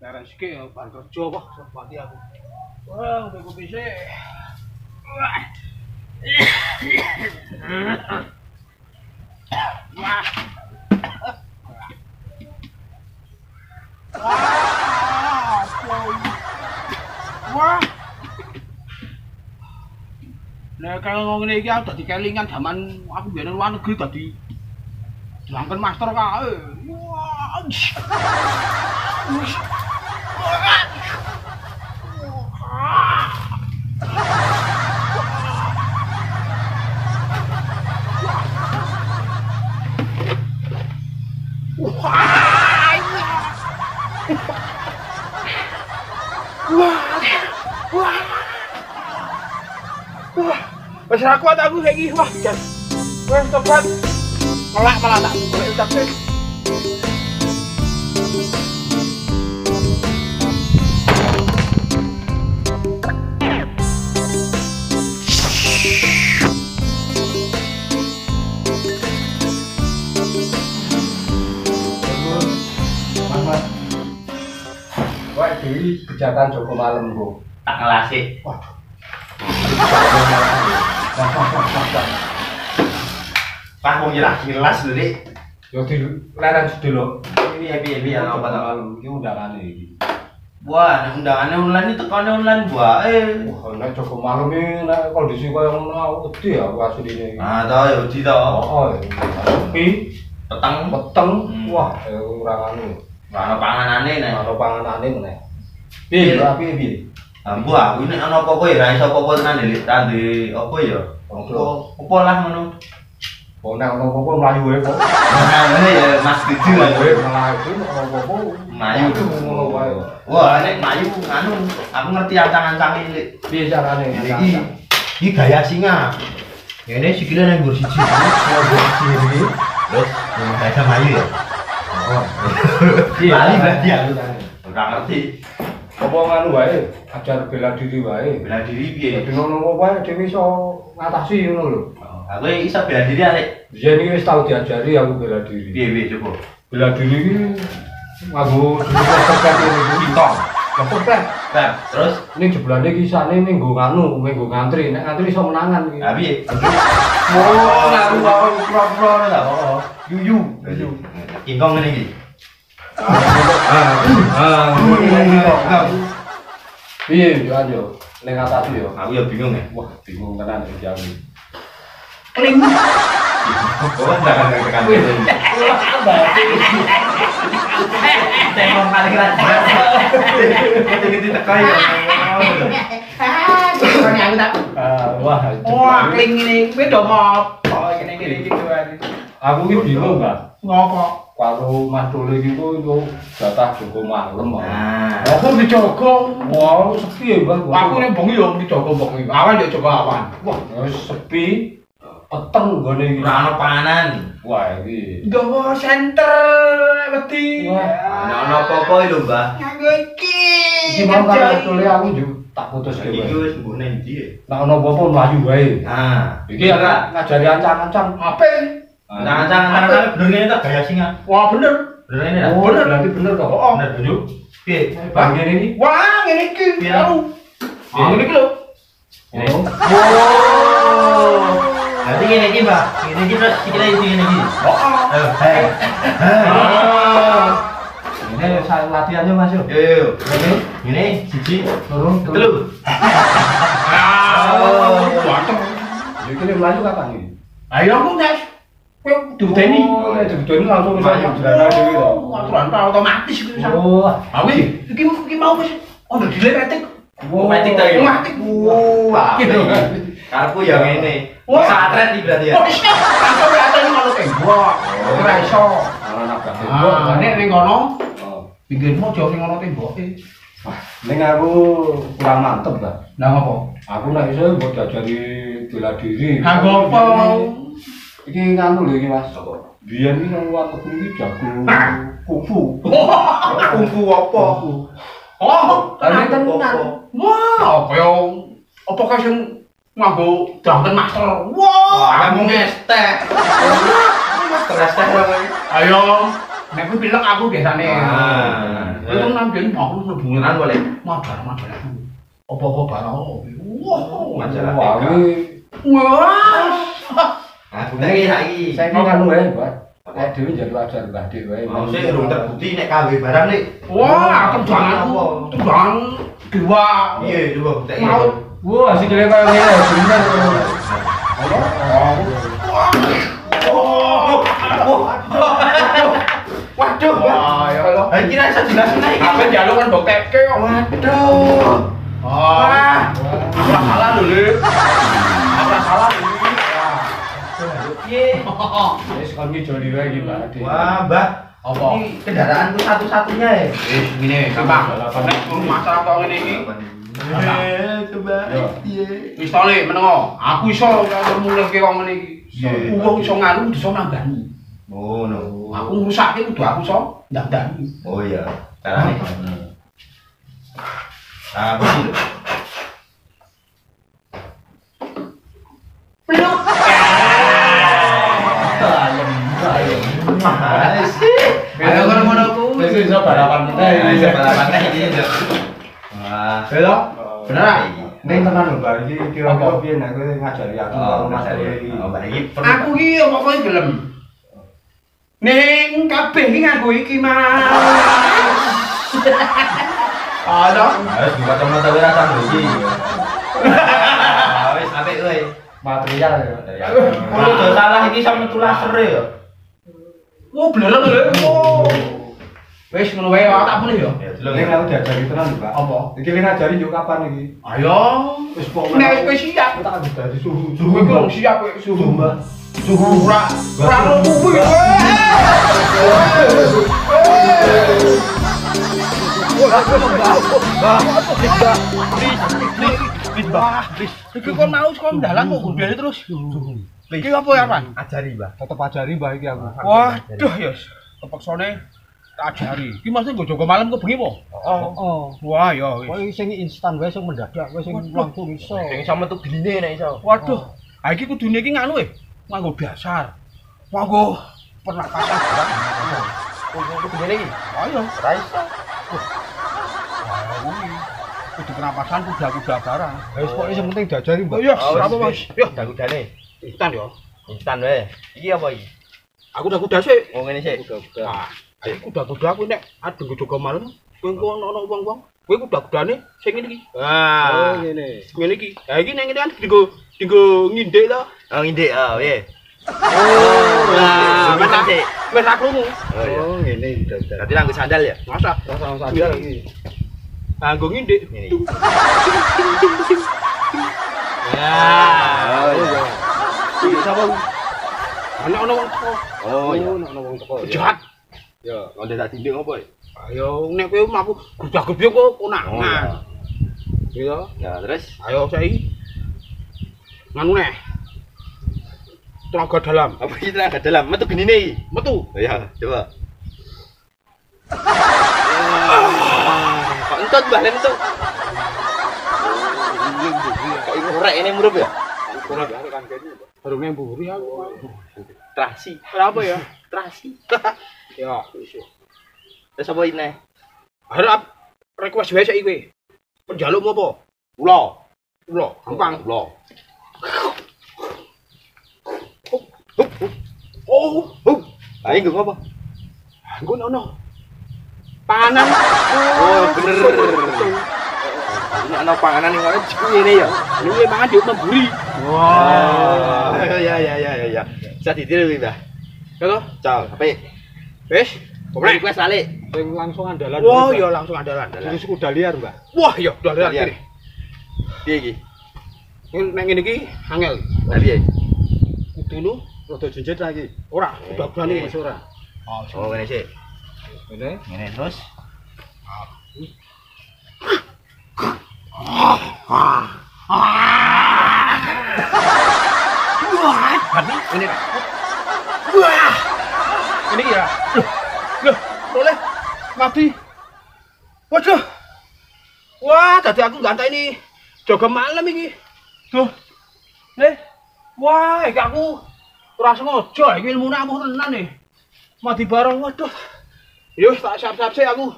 Leren sik ya bar kerja wah pati aku. Wah, udah kopi sih. Wah. Wah. Wah. Nek kalau ngene iki aku dadi kelingan jaman aku biyen luar negeri dadi drunken master kae. Wah. Wes ra kuat aku saiki. Wah, jas. Wes cepat. Melak malah tak golek ucap sih. Wah, di kejahatan Joko Malam bro. Tak ngelasi. Waduh. Pak mau jelas jelas dulu deh. Yo di leren sudah lo. Iya, Joko apa tak? Malam iki undangannya iki. Wah, undangannya online itu tekannya online bae. Wah, nek Joko Malam iki nek kondisi koyo ngono aku wedi ya aku asline iki. Ah, tau ya wedi to. Oh, sepi, Peteng. wah, ora anu. Ora ana panganane nek. Ora panganane meneh. Piye, piye? Ambu aku ini ana apa-apa ya ra iso apa-apa tenan lho. Tadi apa ya? Apa lah ngono. Oh, nek ono apa-apa mlayu wae kok. Nah, ngene ya Mas Didi lah. Kowe malah itu ono apa-apa Melayu ngono wae. Wah, nek mlayu anu aku ngerti ancang-ancange lek. Piye carane? Iki gaya singa. Ngene sikile nang nggur siji. Terus gaya mlayu ya. Oh. Lali berarti aku. Ora ngerti. Apa nganu wae, ajar bela diri wae. Bela diri piye? Dadi ngono wae dhewe iso ngatasi ngono lho. Aku iso bela diri arek. Biyen iki wis tau diajari aku bela diri. Piye coba? Bela diri iki nganggo sepet iki Pitong. sepet. Bab, terus Ning jeblane iki isane ning nggo nganu, nggo ngantri. Nek ngantri iso menangan iki. ha piye? Oh, aku kok pro-pro ora kok. Yuyu. Ingkong ngene iki. Piye yo ayo ning atas yo. Aku ya bingung ya. Wah, bingung tenan iki aku. Kling. Oh, jangan tekan. Tengok kali kelas. Gitu tekan ya. Soalnya aku tak. Wah, Wah, kling ini kowe do ngopo ngene-ngene iki doan. aku iki bingung, Mbak. Ngopo? Karo Mas Dole iki kok itu jatah Joko Malam. Nah, Aku dijogo. Wah, sepi ya, Bang. Aku ning bengi yo dijogo bengi. Awan yo jogo awan. Wah, wis sepi. Peteng gone iki. ora ana panganan. Wah, iki. Gawa senter wedi. Wah, Ana apa-apa lho, Mbah. Nganggo iki. Iki mau karo Mas Dole aku yo tak putus Iki dhewe. wis mbuh nang ndi ya? Nek ana apa-apa mlayu wae. Nah, Iki ngajari ancang-ancang. Apa? Jangan bener ini tak gaya singa. Wah, bener. Bener ini dah. Oh, berarti bener kok. Oh, Bener bener. Piye? Bang ini. wah, ngene iki. Iya. Ngene iki lho. Ini. Oh. Berarti gini iki, Mbak. Gini iki terus sikile iki ngene iki. Oh. Ayo, hei. Ini saya latihannya Mas yo. Yo. Ini siji, Turun, telu. Ganteng. Iki mlayu kapan iki? Ayo aku Nes. Kowe dudeni. Oh, dudeni langsung iso jalan dhewe to. Aturan otomatis iku. Oh, Aku iki mau wis ono dileretik. Metik ta iki? Metik. Wah. Gitu. Karepku ya ngene. Wah. Satret iki berarti ya. Oh, wis kantor ate ning ono tembok. Ora iso. ora nabrak tembok. Ah, nek ning kono Oh. pinggirmu aja ning ono temboke. Ning aku kurang mantep, Mbak. Lah ngopo? Aku nek iso mbok diajari bela diri. Kanggo apa? Iki nganu lho iki Mas. Biyen iki nang luar negeri iki jago kungfu. Kungfu apa? Oh, Tenan tenan. Wah, kaya apa kae sing nganggo drunken master. Wah, kamu ngestek. Terus teh. Ayo, nek kuwi pilek aku biasane. Ah. Itu nambahin mau hubungan boleh. mabar. Apa-apa barang. Wah, Majalah. wah. Nah, bukti lagi. Saya kan wae, Pak. Nek dhewe njaluk ajar Mbah Dik wae. Mau sih urung terbukti nek KW barang nih. Wah, tembang dua. Iya, coba bukti. Mau. Wah, sikile kaya ngene, bener. Waduh. Ya Allah. Kira iso jelasin iki. Apa njaluk kan doktekke kok. Waduh. Wah. Ora salah lho, Le. Ora salah iki. Piye? Wis kon ngijoli wae iki, Mbak Dik. Wah, Mbah. Apa? Ini kendaraanku satu-satunya ya. Ngene, gampang. Nek masalah kok ngene iki. Coba. Iya. Wis to Le, menengo. Aku iso ngomongke wong ngene iki. Wong iso ngalu iso nambani. Oh, no. Aku ngrusakke kudu aku iso ndandani. Oh iya, carane. Nah, begitu. Peluk. Ayo kan ngono ku. Wis iso balapan meneh. Bisa balapan iki. Wah, Halo. Bener. Ning tenan lho, Mbak, iki kira-kira piye nek kowe ngajari aku karo Mas Eri. Mbak iki Aku ki apa-apa gelem. Ning kabeh iki nganggo iki, Mas. Ada. harus buka kacamata ora tanggo iki. Wis apik kowe. Material ya. Kalau udah salah iki sama tulah sere ya. Oh, bener lho. Wis ngono wae tak boleh ya. Ya, delok. Ning aku diajari tenan lho, Pak. Apa? Iki ning ngajari yo kapan iki? Ayo. Wis pokoke. Nek wis siap. tak ambil dari suhu. Suhu iki wong siap kowe. Suhu, Mbak. Suhu ora kuwi. Iki kok mau kok ndalang kok gundene terus. Iki apa ya, Pan? Ajari, Mbah. Tetep ajari Mbak iki aku. Waduh, ya kepaksane tak ajari. Iki mesti nggo jaga malam kok bengi apa? Oh. Wah, ya wis. Kowe sing instan wae sing mendadak, kowe sing langsung iso. Sing sama metu gline nek iso. Waduh. Ha iki kudune iki nganu nganggo dasar. Nganggo pernapasan barang. Kudu gini iki. Ayo. Ora iso. Kudu pernapasan kuda-kuda barang. Wis pokoke sing penting diajari, Mbak. Oh iya, ora apa, Mas. Yo, Kuda-kudane. instan yo. Instan wae. Iki apa iki? Aku udah kuda sih. Oh ngene sik. Nah, ayo kuda-kuda aku nek adeng jaga malam, kowe engko ono wong-wong. Kowe kuda-kudane sing ngene iki. Wah. ngene. Ngene iki. Ha iki ning ngene kan dienggo ngindek to. Oh ngindik, piye? Nah, Bener sik. wis ra krungu. Oh iya. Ngene udah. Berarti nganggo sandal ya? Masa Rasa sadar iki. nganggo ngindek. Ngene. Ya. Oh iya. Iki sapa? Ana wong teko. Oh iya. Ono wong teko. Jahat. Ya. Onde tak tindik apa? Ayo nek kowe mlaku gudak-gudak kok Oh, konangan. Iya. Ya terus. Ayo saiki. Nganu neh. Tenaga dalam. Apa iki tenaga dalam? Metu genine iki. Metu. Ya, coba. Kok entut Mbah entut. Kok iku rek ini murup ya? Ora bare kan kene. Baru nang mburi aku. Trasi. Ora apa ya? Trasi. Ya, wis. Terus apa ini? Harap request wae saiki kowe. Penjalukmu apa? Kula. Kula, gampang. Kula. Oh, Ayo nggo apa? engko ono. Panganan. Oh, bener. Ini ana panganan ning ngene ngene ya. Ini mangan di memburi. Wah. Ya. Bisa ditiru iki, Mbah. Kalo, Col, apik. wis. Komplek. Request balik. Sing langsung andalan. Wah, ya langsung andalan. Jadi kuda liar, Mbak. Wah, ya udah lihat Lihat. ini. Piye iki? Nang ngene iki angel. Lah piye? Kudune Rada jenjit lagi. ora, udah berani Wis ora. Oh, ngene sik. Ngene. Ngene terus. Wah, ini. Wah. Ini ya. Loh, boleh mati. Waduh. Wah, tadi aku gantai ini jaga malam iki. Duh. Wah, iki aku ora sengaja iki ilmune amuh tenan nih. Mati bareng, waduh. Yo tak siap-siap sih aku.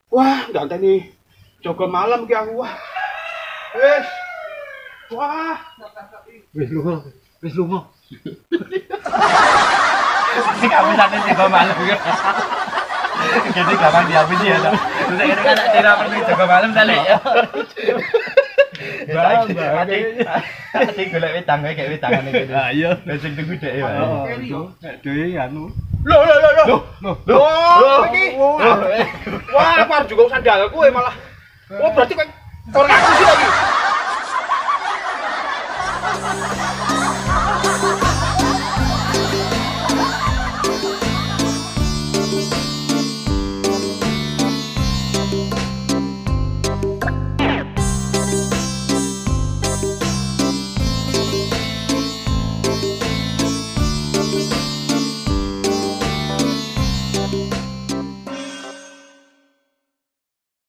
Wah, ganteni jaga malam ki aku wah. Wis. Wah, Wis lunga. Sing kami sampe jaga malam iki. Jadi gampang dihabisi ya, Dok. Terus ini kan tidak perlu jaga malam tadi. Ati golek wedang kayak wedangan iki. Ah iya. Wis sing tunggu dhek ya. Dhewe anu. Loh. Iki. Wah, aku arep juga sandal kowe malah. Oh, berarti kowe orang aku sih lagi.